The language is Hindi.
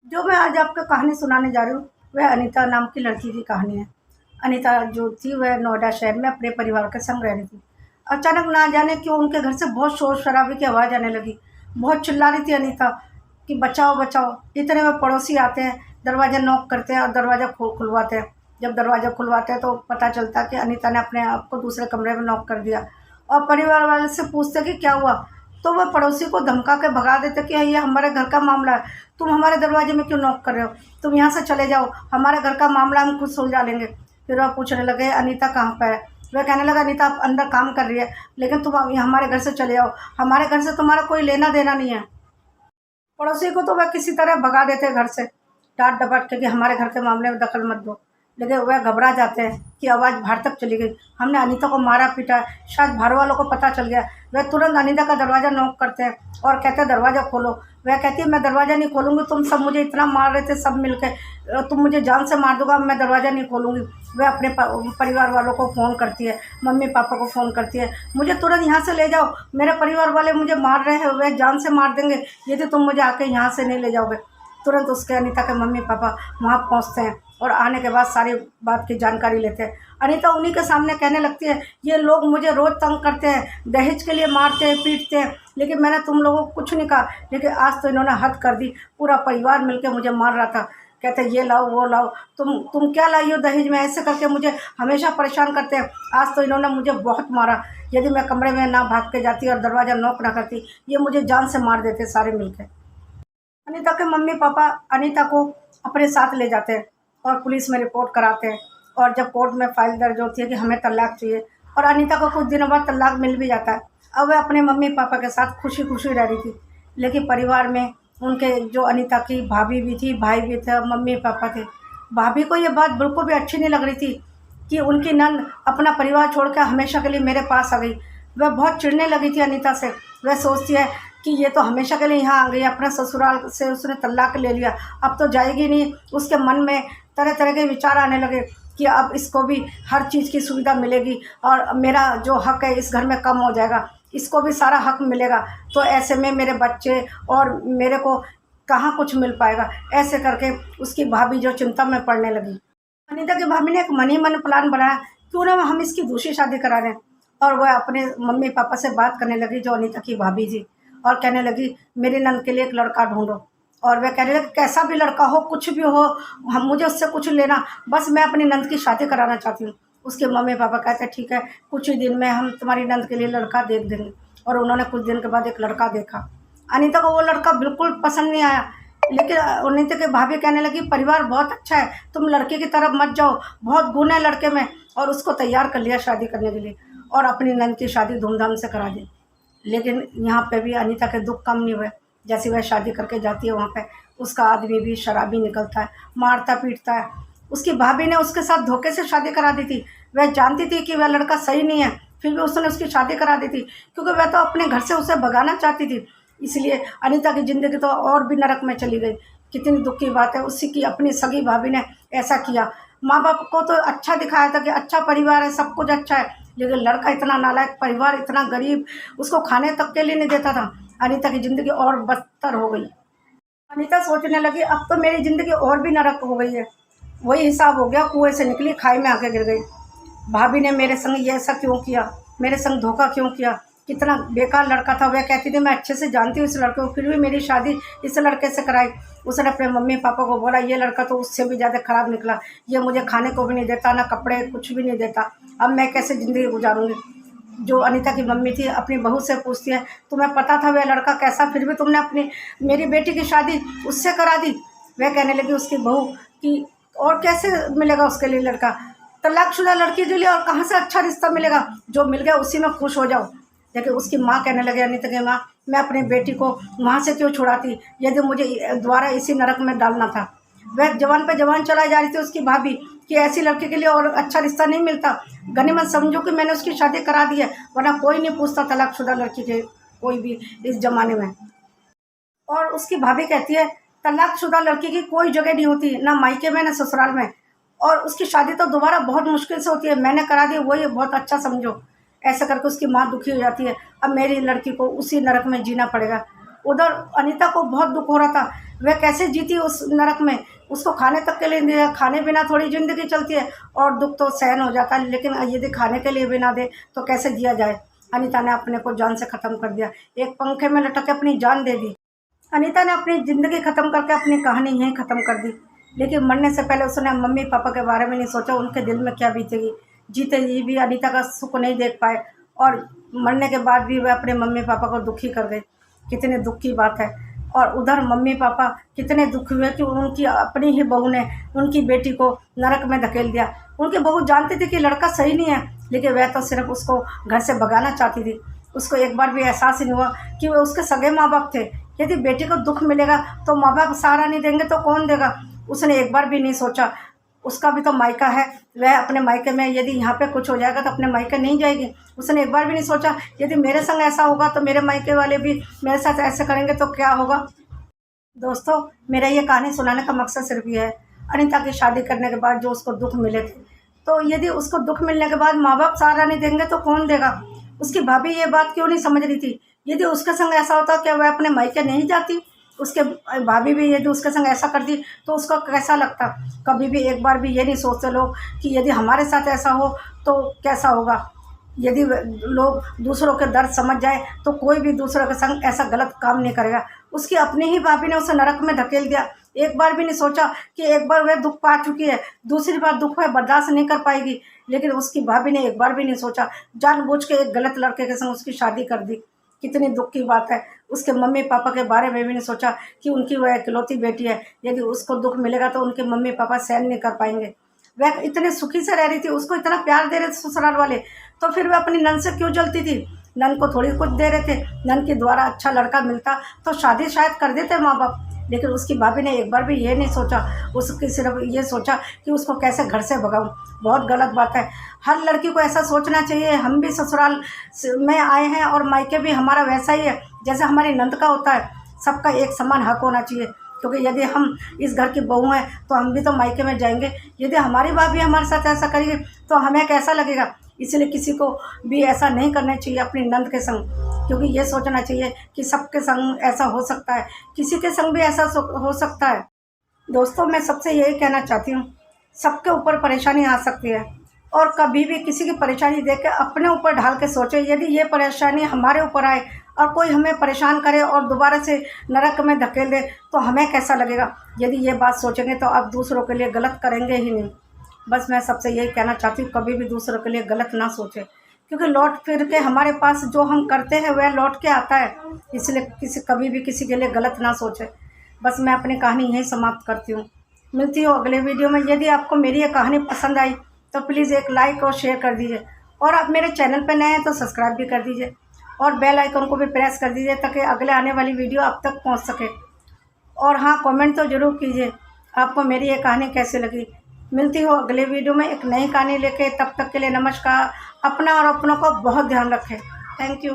जो मैं आज आपको कहानी सुनाने जा रही हूँ, वह अनीता नाम की लड़की की कहानी है। अनीता जो थी वह नोएडा शहर में अपने परिवार के संग रह रही थी। अचानक ना जाने क्यों उनके घर से बहुत शोर-शराबे की आवाज़ आने लगी। बहुत चिल्ला रही थी अनीता कि बचाओ, बचाओ। इतने में पड़ोसी आते हैं, दरवाज़ा नॉक करते हैं और दरवाज़ा खुलवाते हैं। जब दरवाज़ा खुलवाते हैं तो पता चलता है कि अनीता ने अपने आप को दूसरे कमरे में नॉक कर दिया और परिवार वाले से पूछते कि क्या हुआ? तो वह पड़ोसी को धमका के भगा देते कि ये हमारे घर का मामला है, तुम हमारे दरवाजे में क्यों नॉक कर रहे हो? तुम यहाँ से चले जाओ, हमारे घर का मामला हम खुद सुलझा लेंगे। फिर वह पूछने लगे अनीता कहाँ पे है? वह कहने लगा अनीता अंदर काम कर रही है, लेकिन तुम अब हमारे घर से चले जाओ, हमारे घर से तुम्हारा कोई लेना देना नहीं है। पड़ोसी को तो वह किसी तरह भगा देते हैं घर से, डाँट डपट के कि हमारे घर के मामले में दखल मत दो। लेकिन वह घबरा जाते हैं कि आवाज़ बाहर तक चली गई, हमने अनीता को मारा पीटा है, शायद बाहर वालों को पता चल गया। वह तुरंत अनीता का दरवाज़ा नॉक करते हैं और कहते हैं दरवाज़ा खोलो। वह कहती है मैं दरवाज़ा नहीं खोलूँगी, तुम सब मुझे इतना मार रहे थे सब मिल के, तुम मुझे जान से मार दोगा, मैं दरवाज़ा नहीं खोलूँगी। वह अपने परिवार वालों को फ़ोन करती है, मम्मी पापा को फ़ोन करती है, मुझे तुरंत यहाँ से ले जाओ, मेरे परिवार वाले मुझे मार रहे हैं, वह जान से मार देंगे यदि तुम मुझे आके यहाँ से नहीं ले जाओगे। तुरंत उसके अनीता के मम्मी पापा वहाँ पहुँचते हैं और आने के बाद सारी बात की जानकारी लेते हैं। अनीता उन्हीं के सामने कहने लगती है, ये लोग मुझे रोज़ तंग करते हैं, दहेज के लिए मारते हैं पीटते हैं, लेकिन मैंने तुम लोगों को कुछ नहीं कहा, लेकिन आज तो इन्होंने हद कर दी, पूरा परिवार मिलकर मुझे मार रहा था। कहते ये लाओ वो लाओ, तुम क्या लाई हो दहेज में, ऐसे करके मुझे हमेशा परेशान करते हैं। आज तो इन्होंने मुझे बहुत मारा, यदि मैं कमरे में ना भाग के जाती और दरवाज़ा नॉक ना करती, ये मुझे जान से मार देते सारे मिलकर। अनीता के मम्मी पापा अनीता को अपने साथ ले जाते हैं और पुलिस में रिपोर्ट कराते हैं और जब कोर्ट में फाइल दर्ज होती है कि हमें तलाक चाहिए और अनीता को कुछ दिनों बाद तलाक मिल भी जाता है। अब वह अपने मम्मी पापा के साथ खुशी खुशी रह रही थी, लेकिन परिवार में उनके जो अनीता की भाभी भी थी, भाई भी थे, मम्मी पापा थे। भाभी को ये बात बिल्कुल भी अच्छी नहीं लग रही थी कि उनकी नंद अपना परिवार छोड़ कर हमेशा के लिए मेरे पास आ गई। वह बहुत चिढ़ने लगी थी अनीता से। वह सोचती है कि ये तो हमेशा के लिए यहाँ आ गई, अपने ससुराल से उसने तलाक ले लिया, अब तो जाएगी नहीं। उसके मन में तरह तरह के विचार आने लगे कि अब इसको भी हर चीज़ की सुविधा मिलेगी और मेरा जो हक है इस घर में कम हो जाएगा, इसको भी सारा हक मिलेगा, तो ऐसे में मेरे बच्चे और मेरे को कहाँ कुछ मिल पाएगा। ऐसे करके उसकी भाभी जो चिंता में पड़ने लगी। अनीता की भाभी ने एक मन प्लान बनाया, क्यों ना हम इसकी दूसरी शादी करा दें। और वह अपने मम्मी पापा से बात करने लगी जो अनीता की भाभी थी और कहने लगी मेरी नंद के लिए एक लड़का ढूंढो। और वह कहने लगी कैसा भी लड़का हो, कुछ भी हो, हम मुझे उससे कुछ लेना, बस मैं अपनी नंद की शादी कराना चाहती हूँ। उसके मम्मी पापा कहते ठीक है, कुछ ही दिन में हम तुम्हारी नंद के लिए लड़का देख देंगे। और उन्होंने कुछ दिन के बाद एक लड़का देखा। अनीता को वो लड़का बिल्कुल पसंद नहीं आया, लेकिन अनीता की भाभी कहने लगी परिवार बहुत अच्छा है, तुम लड़के की तरफ मत जाओ, बहुत गुण है लड़के में। और उसको तैयार कर लिया शादी करने के लिए और अपनी नंद की शादी धूमधाम से करा दी। लेकिन यहाँ पे भी अनीता के दुख कम नहीं हुए। जैसे वह शादी करके जाती है वहाँ पे उसका आदमी भी शराबी निकलता है, मारता पीटता है। उसकी भाभी ने उसके साथ धोखे से शादी करा दी थी। वह जानती थी कि वह लड़का सही नहीं है, फिर भी उसने उसकी शादी करा दी थी, क्योंकि वह तो अपने घर से उसे भगाना चाहती थी। इसलिए अनीता की ज़िंदगी तो और भी नरक में चली गई। कितनी दुख की बात है, उसी की अपनी सगी भाभी ने ऐसा किया। माँ बाप को तो अच्छा दिखाया था कि अच्छा परिवार है, सब कुछ अच्छा है, लेकिन लड़का इतना नालायक, परिवार इतना गरीब, उसको खाने तक के लिए नहीं देता था। अनीता की ज़िंदगी और बदतर हो गई। अनीता सोचने लगी अब तो मेरी ज़िंदगी और भी नरक हो गई है। वही हिसाब हो गया, कुएं से निकली खाई में आके गिर गई। भाभी ने मेरे संग ये ऐसा क्यों किया, मेरे संग धोखा क्यों किया, कितना बेकार लड़का था। वह कहती थी मैं अच्छे से जानती हूँ इस लड़के को, फिर भी मेरी शादी इस लड़के से कराई। उसने अपने मम्मी पापा को बोला ये लड़का तो उससे भी ज़्यादा ख़राब निकला, ये मुझे खाने को भी नहीं देता, ना कपड़े कुछ भी नहीं देता, अब मैं कैसे ज़िंदगी गुजारूँगी। जो अनीता की मम्मी थी अपनी बहू से पूछती है तुम्हें पता था वह लड़का कैसा, फिर भी तुमने अपनी मेरी बेटी की शादी उससे करा दी। वह कहने लगी उसकी बहू कि और कैसे मिलेगा उसके लिए लड़का, तलाकशुदा लड़की के लिए और कहाँ से अच्छा रिश्ता मिलेगा, जो मिल गया उसी में खुश हो जाओ। लेकिन उसकी माँ कहने लगे अनीता की माँ मैं अपनी बेटी को वहाँ से क्यों छुड़ाती यदि मुझे दोबारा इसी नरक में डालना था। वह जवान पे जवान चलाई जा रही थी उसकी भाभी कि ऐसी लड़की के लिए और अच्छा रिश्ता नहीं मिलता, गनीमत समझो कि मैंने उसकी शादी करा दी है, वरना कोई नहीं पूछता तलाकशुदा लड़की के कोई भी इस ज़माने में। और उसकी भाभी कहती है तलाकशुदा लड़की की कोई जगह नहीं होती, ना मायके में ना ससुराल में, और उसकी शादी तो दोबारा बहुत मुश्किल से होती है, मैंने करा दी वही बहुत अच्छा समझो। ऐसा करके उसकी माँ दुखी हो जाती है, अब मेरी लड़की को उसी नरक में जीना पड़ेगा। उधर अनीता को बहुत दुख हो रहा था वह कैसे जीती उस नरक में। उसको खाने तक के लिए दिया, खाने बिना थोड़ी ज़िंदगी चलती है, और दुख तो सहन हो जाता है, लेकिन यदि खाने के लिए भी ना दे तो कैसे जिया जाए। अनीता ने अपने को जान से ख़त्म कर दिया, एक पंखे में लटक के अपनी जान दे दी। अनीता ने अपनी ज़िंदगी ख़त्म करके अपनी कहानी यहीं ख़त्म कर दी, लेकिन मरने से पहले उसने मम्मी पापा के बारे में नहीं सोचा, उनके दिल में क्या बीतेगी। जीते जी भी अनीता का सुख नहीं देख पाए, और मरने के बाद भी वे अपने मम्मी पापा को दुखी कर गए। कितने दुख की बात है। और उधर मम्मी पापा कितने दुखी हुए कि उनकी अपनी ही बहू ने उनकी बेटी को नरक में धकेल दिया। उनकी बहू जानती थी कि लड़का सही नहीं है, लेकिन वह तो सिर्फ उसको घर से भगाना चाहती थी। उसको एक बार भी एहसास ही नहीं हुआ कि वे उसके सगे माँ बाप थे। यदि बेटी को दुख मिलेगा तो माँ बाप सहारा नहीं देंगे तो कौन देगा। उसने एक बार भी नहीं सोचा, उसका भी तो मायका है, वह अपने मायके में यदि यहाँ पे कुछ हो जाएगा तो अपने मायके नहीं जाएगी। उसने एक बार भी नहीं सोचा यदि मेरे संग ऐसा होगा तो मेरे मायके वाले भी मेरे साथ ऐसे करेंगे तो क्या होगा। दोस्तों, मेरा ये कहानी सुनाने का मकसद सिर्फ ये है, अनीता की शादी करने के बाद जो उसको दुख मिले थे, तो यदि उसको दुख मिलने के बाद माँ बाप सहारा नहीं देंगे तो कौन देगा। उसकी भाभी ये बात क्यों नहीं समझ रही थी। यदि उसके संग ऐसा होता क्या वह अपने मायके नहीं जाती। उसके भाभी भी यदि उसके संग ऐसा करती तो उसका कैसा लगता। कभी भी एक बार भी ये नहीं सोचते लोग कि यदि हमारे साथ ऐसा हो तो कैसा होगा। यदि लोग दूसरों के दर्द समझ जाए तो कोई भी दूसरों के संग ऐसा गलत काम नहीं करेगा। उसकी अपनी ही भाभी ने उसे नरक में धकेल दिया। एक बार भी नहीं सोचा कि एक बार वह दुख पा चुकी है, दूसरी बार दुख वह बर्दाश्त नहीं कर पाएगी। लेकिन उसकी भाभी ने एक बार भी नहीं सोचा, जानबूझ के एक गलत लड़के के संग उसकी शादी कर दी। कितनी दुख की बात है। उसके मम्मी पापा के बारे में भी नहीं सोचा कि उनकी वह इकलौती बेटी है, यदि उसको दुख मिलेगा तो उनके मम्मी पापा सहन नहीं कर पाएंगे। वह इतने सुखी से रह रही थी, उसको इतना प्यार दे रहे थे ससुराल वाले, तो फिर वह अपनी नंद से क्यों जलती थी। नंद को थोड़ी कुछ दे रहे थे, नंद के द्वारा अच्छा लड़का मिलता तो शादी शायद कर देते माँ बाप। लेकिन उसकी भाभी ने एक बार भी ये नहीं सोचा, उसकी सिर्फ ये सोचा कि उसको कैसे घर से भगाऊं। बहुत गलत बात है। हर लड़की को ऐसा सोचना चाहिए। हम भी ससुराल में आए हैं और मायके भी हमारा वैसा ही है जैसे हमारी नंद का होता है। सबका एक समान हक होना चाहिए, क्योंकि यदि हम इस घर की बहू हैं तो हम भी तो मायके में जाएंगे। यदि हमारी भाभी हमारे साथ ऐसा करेगी तो हमें कैसा लगेगा। इसलिए किसी को भी ऐसा नहीं करना चाहिए अपनी नंद के संग, क्योंकि ये सोचना चाहिए कि सबके संग ऐसा हो सकता है, किसी के संग भी ऐसा हो सकता है। दोस्तों, मैं सबसे यही कहना चाहती हूँ, सबके ऊपर परेशानी आ सकती है, और कभी भी किसी की परेशानी देख के अपने ऊपर ढाल के सोचे। यदि ये परेशानी हमारे ऊपर आए और कोई हमें परेशान करे और दोबारा से नरक में धकेल दे तो हमें कैसा लगेगा। यदि ये बात सोचेंगे तो आप दूसरों के लिए गलत करेंगे ही नहीं। बस मैं सबसे यही कहना चाहती हूँ, कभी भी दूसरों के लिए गलत ना सोचें, क्योंकि लौट फिर के हमारे पास जो हम करते हैं वह लौट के आता है। इसलिए कभी भी किसी के लिए गलत ना सोचें। बस मैं अपनी कहानी यहीं समाप्त करती हूँ। मिलती हूँ अगले वीडियो में। यदि आपको मेरी ये कहानी पसंद आई तो प्लीज़ एक लाइक और शेयर कर दीजिए, और आप मेरे चैनल पर नए हैं तो सब्सक्राइब भी कर दीजिए, और बेल आइकन को भी प्रेस कर दीजिए ताकि अगले आने वाली वीडियो आप तक पहुँच सके। और हाँ, कमेंट तो ज़रूर कीजिए आपको मेरी ये कहानी कैसी लगी। मिलती हो अगले वीडियो में एक नई कहानी लेके। तब तक के लिए नमस्कार। अपना और अपनों का बहुत ध्यान रखें। Thank you.